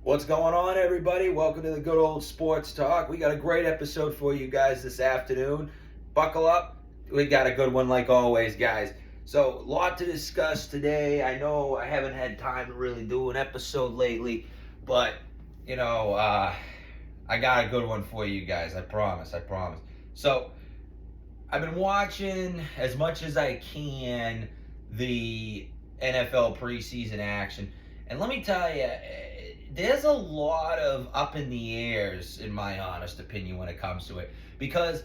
What's going on, everybody? Welcome to the Good Old Sports Talk. We got a great episode for you guys this afternoon. Buckle up. We got a good one like always, guys. So, a lot to discuss today. I know I haven't had time to really do an episode lately, but, I got a good one for you guys. I promise. So, I've been watching as much as I can the NFL preseason action. And let me tell you, there's a lot of up in the airs, in my honest opinion, when it comes to it. Because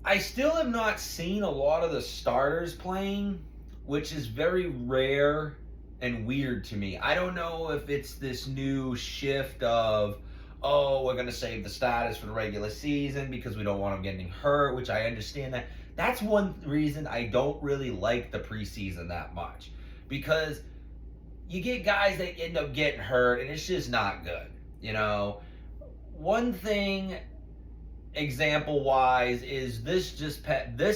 I still have not seen a lot of the starters playing, which is very rare and weird to me. I don't know if it's this new shift of, oh, we're going to save the starters for the regular season because we don't want them getting hurt, which I understand that. That's one reason I don't really like the preseason that much. Because you get guys that end up getting hurt, and it's just not good. One thing, example-wise, is this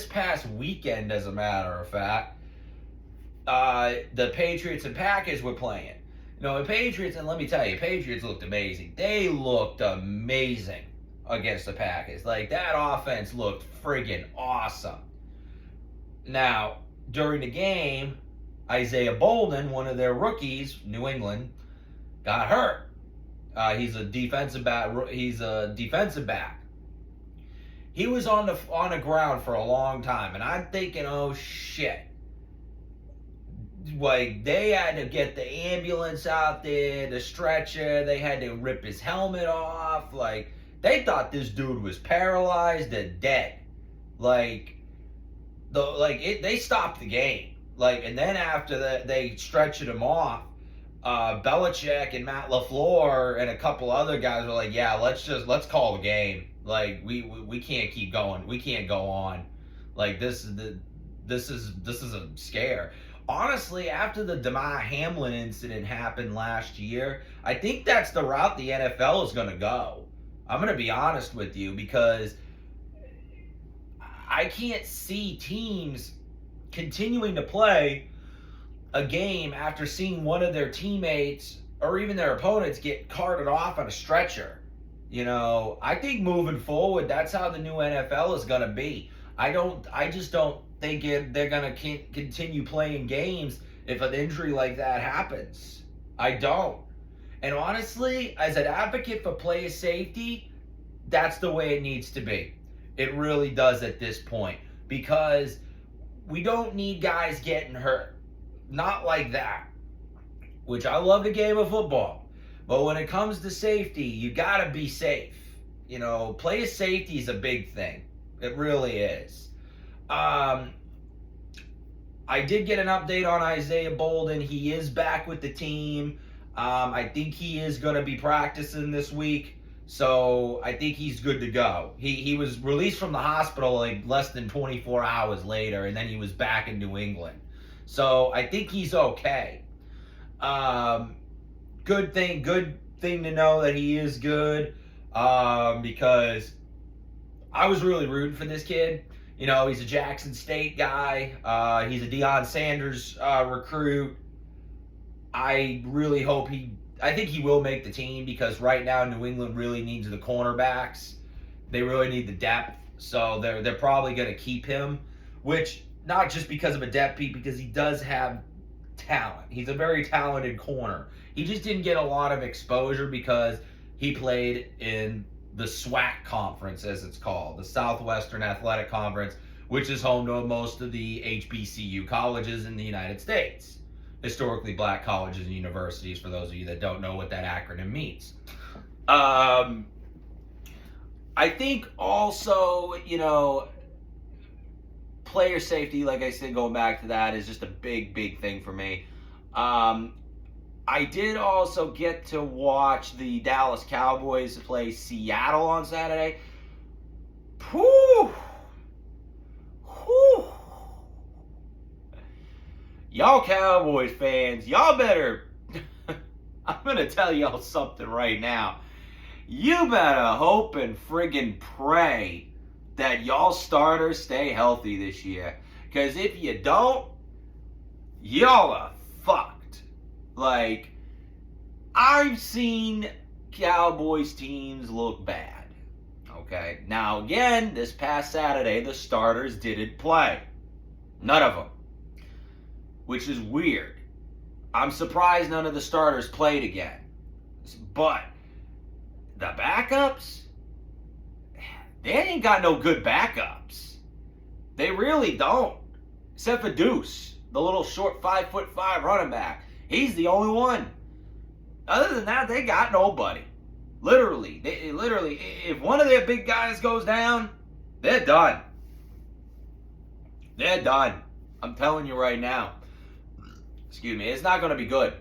past weekend, as a matter of fact, the Patriots and Packers were playing. The Patriots, and let me tell you, Patriots looked amazing. They looked amazing against the Packers. Like, that offense looked friggin' awesome. Now, during the game, Isaiah Bolden, one of their rookies, New England, got hurt. He's a defensive back. He was on the ground for a long time, and I'm thinking, oh shit. Like, they had to get the ambulance out there, the stretcher. They had to rip his helmet off. Like, they thought this dude was paralyzed and dead. They stopped the game. And then after that, they stretched him off. Belichick and Matt LaFleur and a couple other guys were like, "Yeah, let's call the game. Like, we can't keep going. We can't go on. Like, this is a scare." Honestly, after the Damar Hamlin incident happened last year, I think that's the route the NFL is going to go. I'm going to be honest with you, because I can't see teams continuing to play a game after seeing one of their teammates or even their opponents get carted off on a stretcher. I think moving forward, that's how the new NFL is going to be. I just don't think they're going to continue playing games if an injury like that happens. I don't. And honestly, as an advocate for player safety, that's the way it needs to be. It really does at this point, because we don't need guys getting hurt. Not like that. Which, I love the game of football. But when it comes to safety, you gotta be safe. Player safety is a big thing. It really is. I did get an update on Isaiah Bolden. He is back with the team. I think he is going to be practicing this week. So I think he's good to go. He was released from the hospital like less than 24 hours later, and then he was back in New England. So I think he's okay. Good thing to know that he is good, because I was really rooting for this kid. He's a Jackson State guy. He's a Deion Sanders recruit. I really hope I think he will make the team, because right now New England really needs the cornerbacks. They really need the depth. So they're probably going to keep him, which, not just because of a depth piece, because he does have talent. He's a very talented corner. He just didn't get a lot of exposure because he played in the SWAC conference, as it's called, the Southwestern Athletic Conference, which is home to most of the HBCU colleges in the United States. Historically black colleges and universities, for those of you that don't know what that acronym means. I think also, player safety, like I said, going back to that, is just a big thing for me. I did also get to watch the Dallas Cowboys play Seattle on Saturday. Whew. Y'all Cowboys fans, y'all better... I'm going to tell y'all something right now. You better hope and friggin' pray that y'all starters stay healthy this year. Because if you don't, y'all are fucked. Like, I've seen Cowboys teams look bad. Okay. Now, again, this past Saturday, the starters didn't play. None of them. Which is weird. I'm surprised none of the starters played again. But the backups, they ain't got no good backups. They really don't. Except for Deuce, the little short 5'5" running back. He's the only one. Other than that, they got nobody. Literally, if one of their big guys goes down, they're done. They're done. I'm telling you right now. Excuse me. It's not going to be good.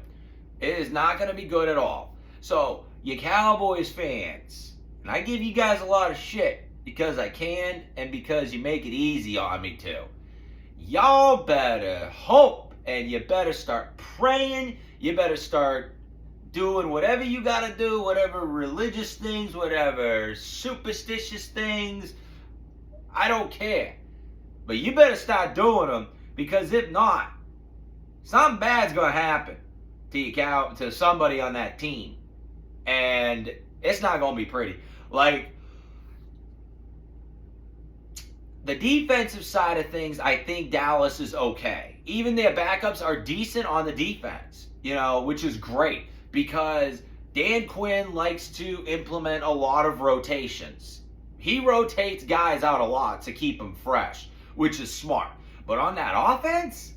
It is not going to be good at all. So, you Cowboys fans, and I give you guys a lot of shit because I can and because you make it easy on me too. Y'all better hope and you better start praying. You better start doing whatever you got to do, whatever religious things, whatever superstitious things. I don't care. But you better start doing them, because if not, something bad's going to happen to somebody on that team. And it's not going to be pretty. Like, the defensive side of things, I think Dallas is okay. Even their backups are decent on the defense, which is great. Because Dan Quinn likes to implement a lot of rotations. He rotates guys out a lot to keep them fresh, which is smart. But on that offense,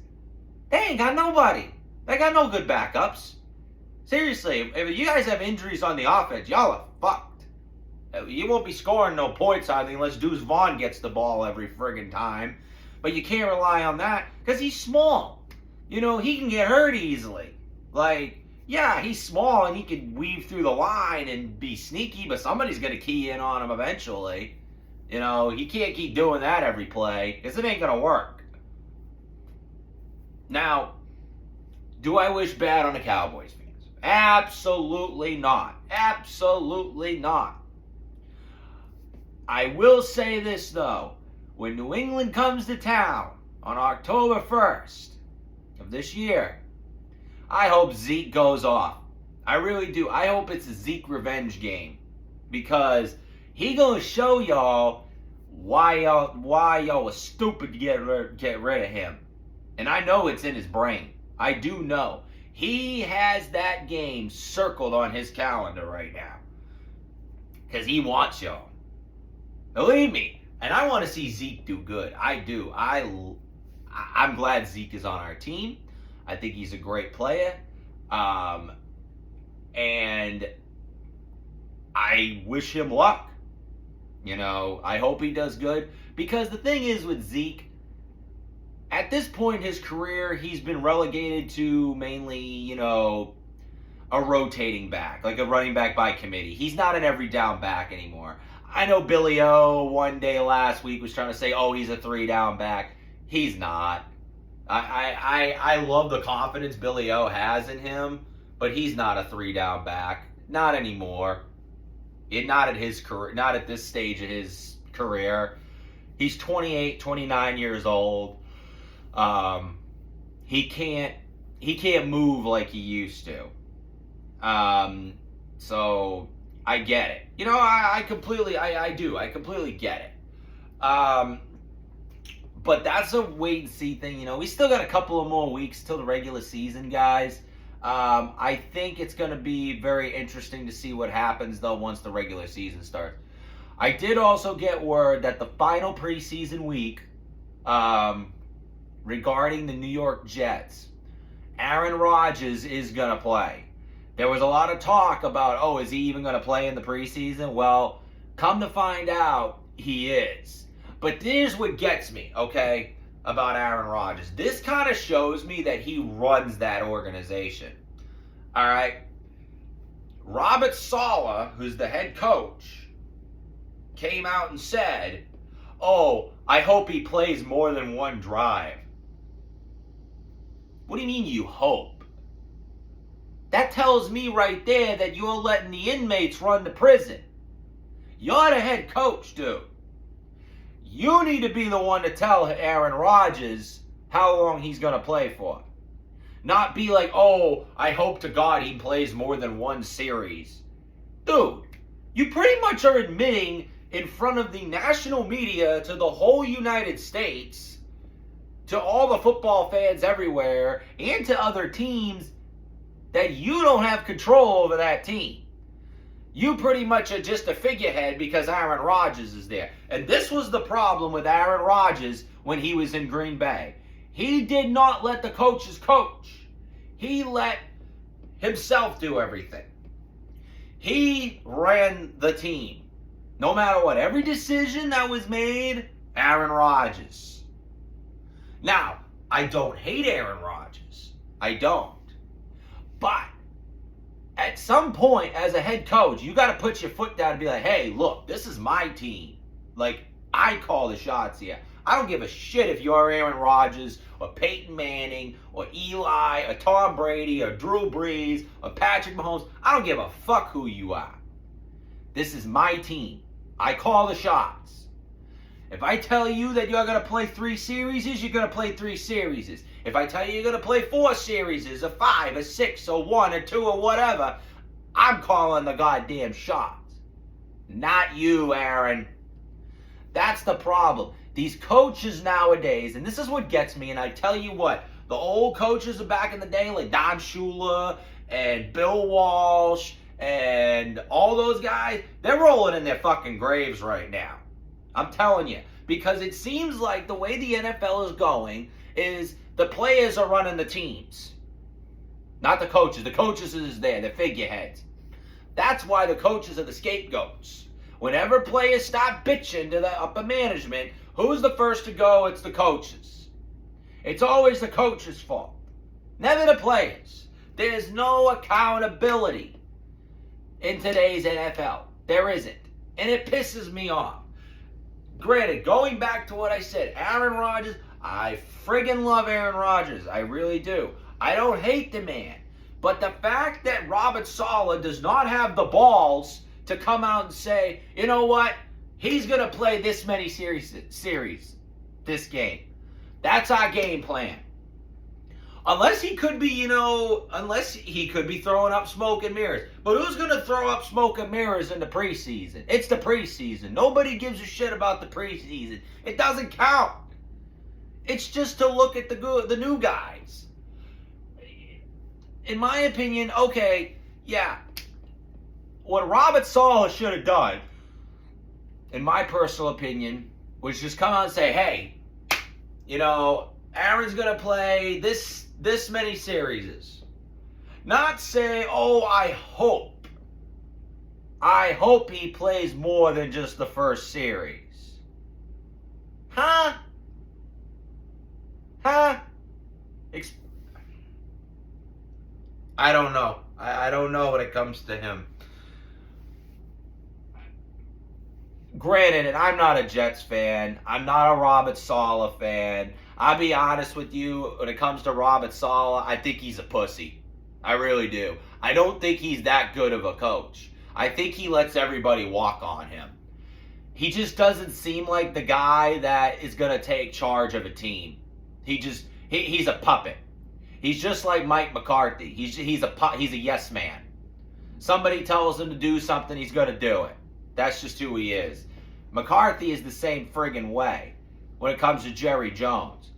they ain't got nobody. They got no good backups. Seriously, if you guys have injuries on the offense, y'all are fucked. You won't be scoring no points on unless Deuce Vaughn gets the ball every friggin' time. But you can't rely on that because he's small. He can get hurt easily. Yeah, he's small and he can weave through the line and be sneaky, but somebody's going to key in on him eventually. He can't keep doing that every play because it ain't going to work. Now, do I wish bad on the Cowboys fans? Absolutely not. Absolutely not. I will say this, though. When New England comes to town on October 1st of this year, I hope Zeke goes off. I really do. I hope it's a Zeke revenge game, because he gonna show y'all why y'all was stupid to get rid of him. And I know it's in his brain. I do know. He has that game circled on his calendar right now, because he wants y'all. Believe me. And I want to see Zeke do good. I do. I'm glad Zeke is on our team. I think he's a great player. And I wish him luck. I hope he does good. Because the thing is with Zeke, at this point in his career, he's been relegated to mainly, a rotating back, like a running back by committee. He's not an every down back anymore. I know Billy O one day last week was trying to say, he's a 3-down back. He's not. I love the confidence Billy O has in him, but he's not a 3-down back. Not anymore. Not at his career. Not at this stage of his career. He's 28, 29 years old. He can't move like he used to. So I get it. I completely get it. But that's a wait and see thing. We still got a couple of more weeks till the regular season, guys. I think it's going to be very interesting to see what happens, though, once the regular season starts. I did also get word that the final preseason week, regarding the New York Jets, Aaron Rodgers is going to play. There was a lot of talk about, is he even going to play in the preseason? Well, come to find out, he is. But here's what gets me, okay, about Aaron Rodgers. This kind of shows me that he runs that organization. All right? Robert Saleh, who's the head coach, came out and said, I hope he plays more than one drive. What do you mean you hope? That tells me right there that you're letting the inmates run the prison. You're the head coach, dude. You need to be the one to tell Aaron Rodgers how long he's going to play for. Not be like, oh, I hope to God he plays more than one series. Dude, you pretty much are admitting in front of the national media to the whole United States, to all the football fans everywhere, and to other teams, that you don't have control over that team. You pretty much are just a figurehead because Aaron Rodgers is there. And this was the problem with Aaron Rodgers when he was in Green Bay. He did not let the coaches coach. He let himself do everything. He ran the team. No matter what. Every decision that was made, Aaron Rodgers. Now, I don't hate Aaron Rodgers. I don't. But at some point, as a head coach, you got to put your foot down and be like, hey, look, this is my team. Like, I call the shots here. I don't give a shit if you're Aaron Rodgers or Peyton Manning or Eli or Tom Brady or Drew Brees or Patrick Mahomes. I don't give a fuck who you are. This is my team. I call the shots. If I tell you that you're going to play 3 series, you're going to play 3 series. If I tell you you're going to play 4 series, or 5, or 6, or 1, or 2, or whatever, I'm calling the goddamn shots. Not you, Aaron. That's the problem. These coaches nowadays, and this is what gets me, and I tell you what, the old coaches of back in the day, like Don Shula and Bill Walsh and all those guys, they're rolling in their fucking graves right now. I'm telling you. Because it seems like the way the NFL is going is the players are running the teams. Not the coaches. The coaches is there. The figureheads. That's why the coaches are the scapegoats. Whenever players start bitching to the upper management, who's the first to go? It's the coaches. It's always the coach's fault. Never the players. There's no accountability in today's NFL. There isn't. And it pisses me off. Granted, going back to what I said, Aaron Rodgers, I friggin' love Aaron Rodgers. I really do. I don't hate the man. But the fact that Robert Saleh does not have the balls to come out and say, you know what? He's going to play this many series, this game. That's our game plan. Unless he could be, unless he could be throwing up smoke and mirrors. But who's going to throw up smoke and mirrors in the preseason? It's the preseason. Nobody gives a shit about the preseason. It doesn't count. It's just to look at the new guys. In my opinion, okay, yeah. What Robert Saleh should have done, in my personal opinion, was just come out and say, hey, Aaron's going to play this many series. Not say, oh, I hope he plays more than just the first series. Huh? I don't know. I don't know when it comes to him. Granted, and I'm not a Jets fan. I'm not a Robert Saleh fan. I'll be honest with you, when it comes to Robert Saleh, I think he's a pussy. I really do. I don't think he's that good of a coach. I think he lets everybody walk on him. He just doesn't seem like the guy that is going to take charge of a team. He's a puppet. He's just like Mike McCarthy. He's a yes man. Somebody tells him to do something, he's going to do it. That's just who he is. McCarthy is the same friggin' way when it comes to Jerry Jones.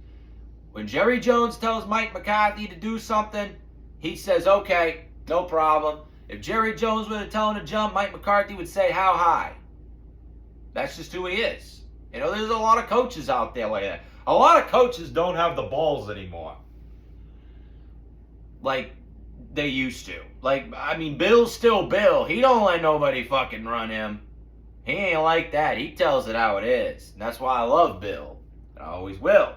When Jerry Jones tells Mike McCarthy to do something, he says, okay, no problem. If Jerry Jones were to tell him to jump, Mike McCarthy would say, how high? That's just who he is. There's a lot of coaches out there like that. A lot of coaches don't have the balls anymore. Like they used to. Bill's still Bill. He don't let nobody fucking run him. He ain't like that. He tells it how it is. And that's why I love Bill. I always will.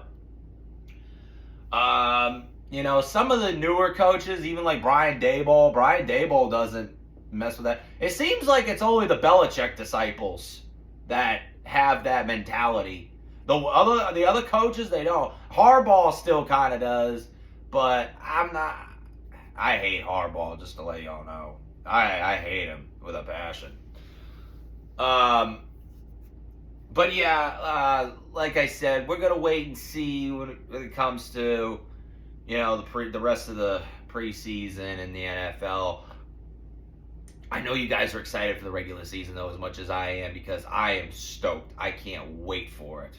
Some of the newer coaches, even like Brian Daboll doesn't mess with that. It seems like it's only the Belichick disciples that have that mentality. The other coaches, they don't. Harbaugh still kind of does, but I hate Harbaugh, just to let y'all know. I hate him with a passion. But yeah, like I said, we're going to wait and see when it comes to the rest of the preseason in the NFL. I know you guys are excited for the regular season though as much as I am, because I am stoked. I can't wait for it.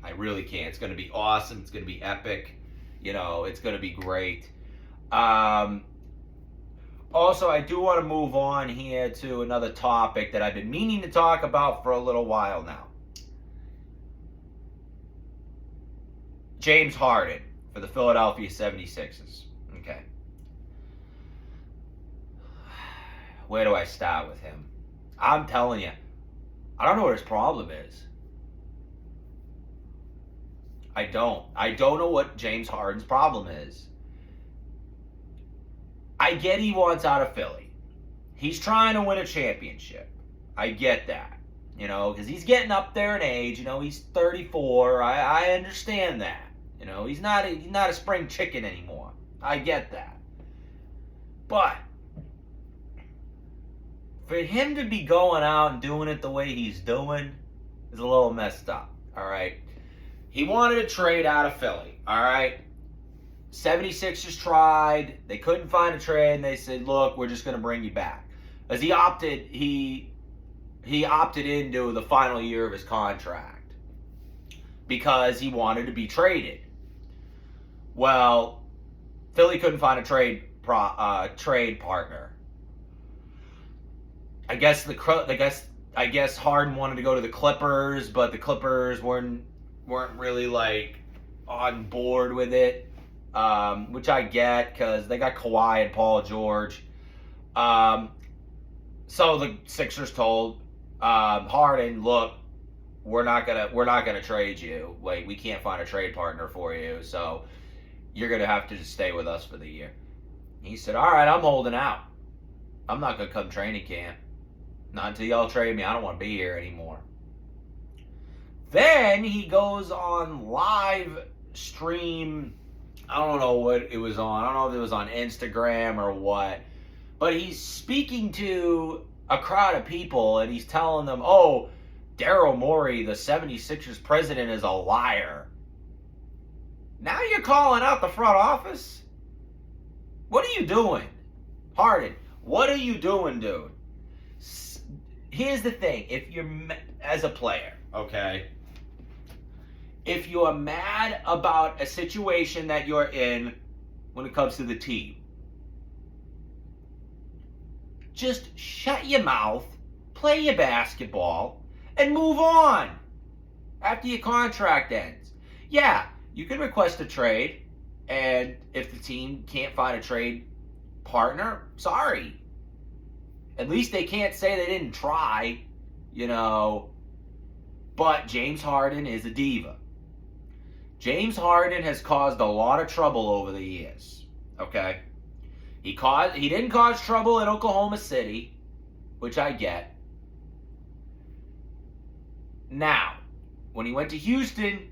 I really can't. It's going to be awesome. It's going to be epic. It's going to be great. Also, I do want to move on here to another topic that I've been meaning to talk about for a little while now. James Harden for the Philadelphia 76ers. Okay. Where do I start with him? I'm telling you, I don't know what his problem is. I don't know what James Harden's problem is. I get he wants out of Philly. He's trying to win a championship. I get that. Because he's getting up there in age. He's 34. I understand that. He's not a spring chicken anymore. I get that. But for him to be going out and doing it the way he's doing is a little messed up. All right. He wanted to trade out of Philly. All right. 76ers tried. They couldn't find a trade, and they said, "Look, we're just going to bring you back." As he opted into the final year of his contract because he wanted to be traded. Well, Philly couldn't find a trade partner. I guess Harden wanted to go to the Clippers, but the Clippers weren't really like on board with it. Which I get because they got Kawhi and Paul George. So the Sixers told Harden, "Look, we're not gonna trade you. Like, we can't find a trade partner for you, so you're gonna have to just stay with us for the year." He said, "All right, I'm holding out. I'm not gonna come training camp. Not until y'all trade me. I don't want to be here anymore." Then he goes on live stream. I don't know what it was on. I don't know if it was on Instagram or what. But he's speaking to a crowd of people and he's telling them, "Oh, Daryl Morey, the 76ers president, is a liar." Now you're calling out the front office? What are you doing? Harden, what are you doing, dude? Here's the thing. If you're, as a player, okay, if you're mad about a situation that you're in when it comes to the team, just shut your mouth, play your basketball, and move on after your contract ends. Yeah, you can request a trade, and if the team can't find a trade partner, sorry. At least they can't say they didn't try, But James Harden is a diva. James Harden has caused a lot of trouble over the years, okay? He didn't cause trouble in Oklahoma City, which I get. Now, when he went to Houston,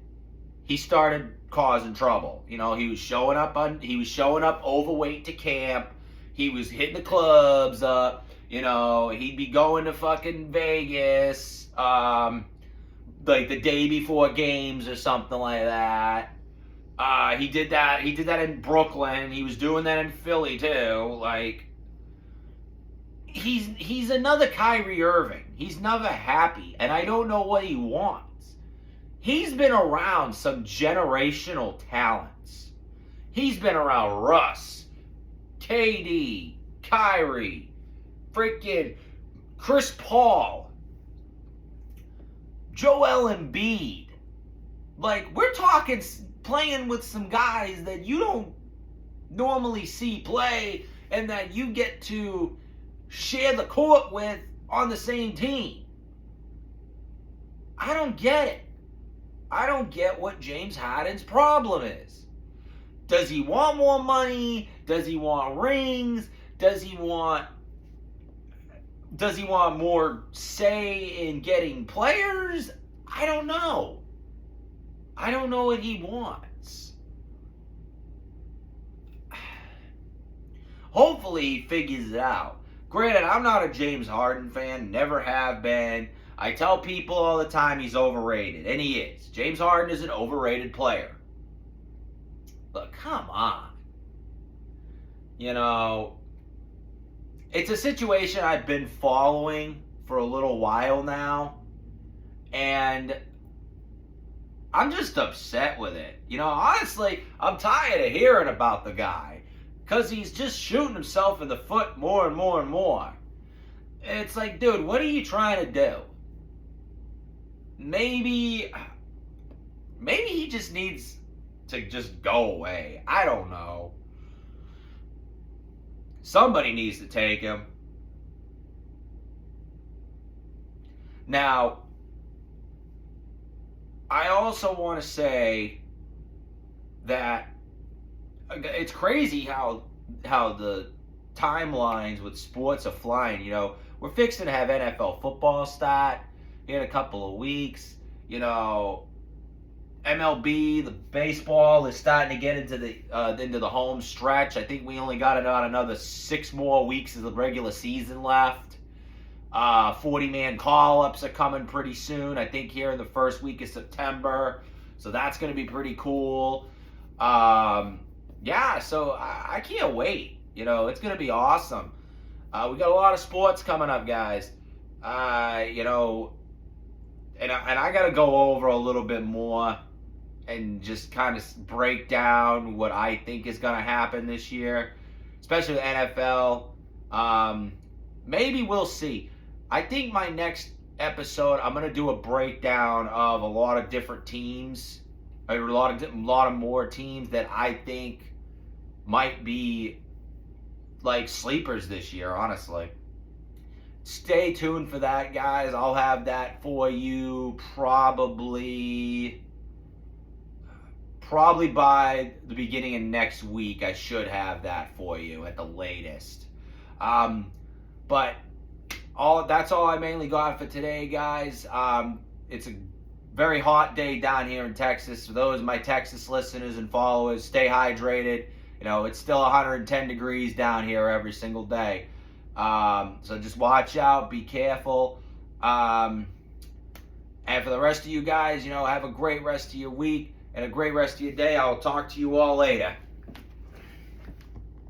he started causing trouble. He was showing up overweight to camp. He was hitting the clubs up. He'd be going to fucking Vegas, like the day before games or something like that. He did that in Brooklyn. He was doing that in Philly too. Like, he's another Kyrie Irving. He's never happy, and I don't know what he wants. He's been around some generational talents. He's been around Russ, KD, Kyrie, freaking Chris Paul, Joel Embiid. Like, we're talking playing with some guys that you don't normally see play and that you get to share the court with on the same team. I don't get it. I don't get what James Harden's problem is. Does he want more money? Does he want rings? Does he want more say in getting players? I don't know. I don't know what he wants. Hopefully he figures it out. Granted, I'm not a James Harden fan, never have been. I tell people all the time he's overrated, and he is. James Harden is an overrated player. But come on. you know, it's a situation I've been following for a little while now, and I'm just upset with it. Honestly, I'm tired of hearing about the guy because he's just shooting himself in the foot more and more and more. It's like, dude, what are you trying to do? Maybe he just needs to just go away. I don't know. Somebody needs to take him. Now, I also want to say that it's crazy how the timelines with sports are flying. We're fixing to have NFL football start in a couple of weeks. MLB, the baseball is starting to get into the home stretch. I think we only got about another 6 more weeks of the regular season left. 40-man call-ups are coming pretty soon. I think here in the first week of September. So that's going to be pretty cool. Yeah, so I can't wait. It's going to be awesome. We got a lot of sports coming up, guys. And I got to go over a little bit more and just kind of break down what I think is going to happen this year, especially the NFL. Maybe we'll see. I think my next episode, I'm going to do a breakdown of a lot of different teams, a lot of more teams that I think might be like sleepers this year, honestly. Stay tuned for that, guys. I'll have that for you probably by the beginning of next week. I should have that for you at the latest. But that's all I mainly got for today, guys. It's a very hot day down here in Texas. For those of my Texas listeners and followers, stay hydrated. It's still 110 degrees down here every single day. So just watch out, be careful. And for the rest of you guys, have a great rest of your week and a great rest of your day. I'll talk to you all later.